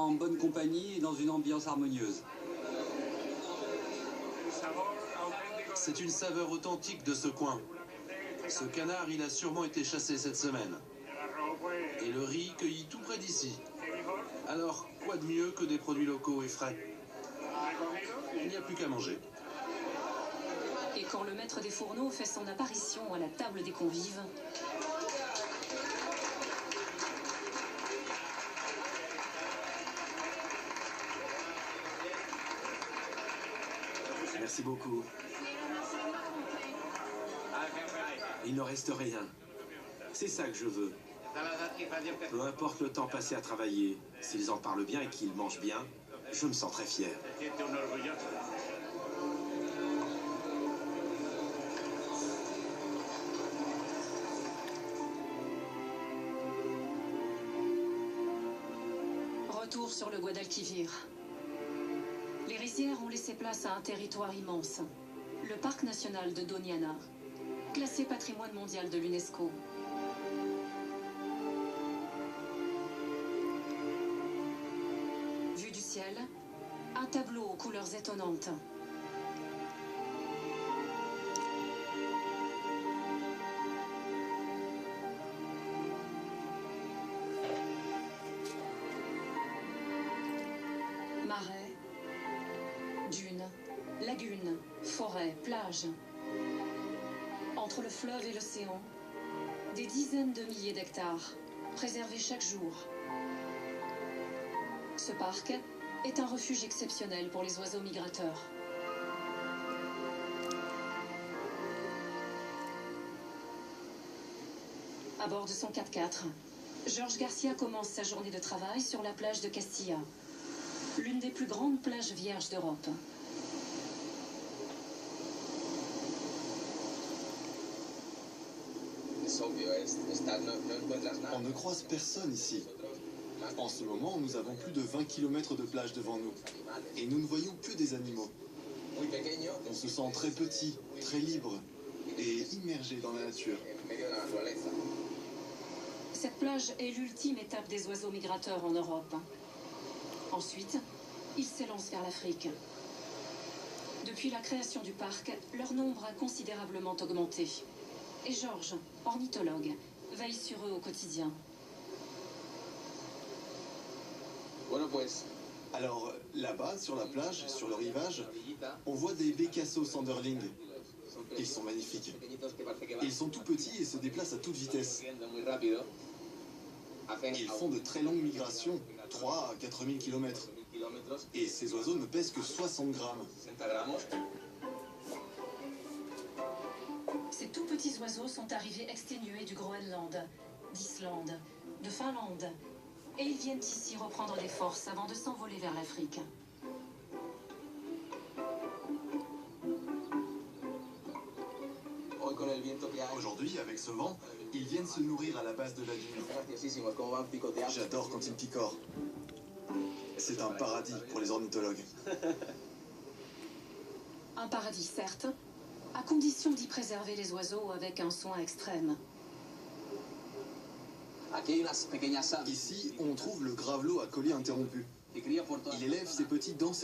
en bonne compagnie et dans une ambiance harmonieuse. C'est une saveur authentique de ce coin. Ce canard, il a sûrement été chassé cette semaine. Et le riz cueilli tout près d'ici. Alors, quoi de mieux que des produits locaux et frais? Il n'y a plus qu'à manger. Et quand le maître des fourneaux fait son apparition à la table des convives... Merci beaucoup. Il ne reste rien. C'est ça que je veux. Peu importe le temps passé à travailler, s'ils en parlent bien et qu'ils mangent bien, je me sens très fier. Retour sur le Guadalquivir. Les rizières ont laissé place à un territoire immense. Le parc national de Doñana, classé patrimoine mondial de l'UNESCO. Vue du ciel, un tableau aux couleurs étonnantes. Marais, dunes, lagunes, forêts, plages. Entre le fleuve et l'océan, des dizaines de milliers d'hectares, préservés chaque jour. Ce parc est un refuge exceptionnel pour les oiseaux migrateurs. À bord de son 4x4, Georges Garcia commence sa journée de travail sur la plage de Castilla, l'une des plus grandes plages vierges d'Europe. On ne croise personne ici. En ce moment, nous avons plus de 20 km de plage devant nous. Et nous ne voyons que des animaux. On se sent très petit, très libre et immergé dans la nature. Cette plage est l'ultime étape des oiseaux migrateurs en Europe. Ensuite, ils s'élancent vers l'Afrique. Depuis la création du parc, leur nombre a considérablement augmenté. Et Georges, ornithologue, veille sur eux au quotidien. Alors, là-bas, sur la plage, sur le rivage, on voit des bécassos sanderling. Ils sont magnifiques. Ils sont tout petits et se déplacent à toute vitesse. Ils font de très longues migrations, 3 à 4 000 km. Et ces oiseaux ne pèsent que 60 grammes. Ces tout petits oiseaux sont arrivés exténués du Groenland, d'Islande, de Finlande. Et ils viennent ici reprendre des forces avant de s'envoler vers l'Afrique. Aujourd'hui, avec ce vent, ils viennent se nourrir à la base de la dune. J'adore quand ils picorent. C'est un paradis pour les ornithologues. Un paradis, certes, à condition d'y préserver les oiseaux avec un soin extrême. Ici, on trouve le gravelot à collier interrompu. Il élève ses petits dans ses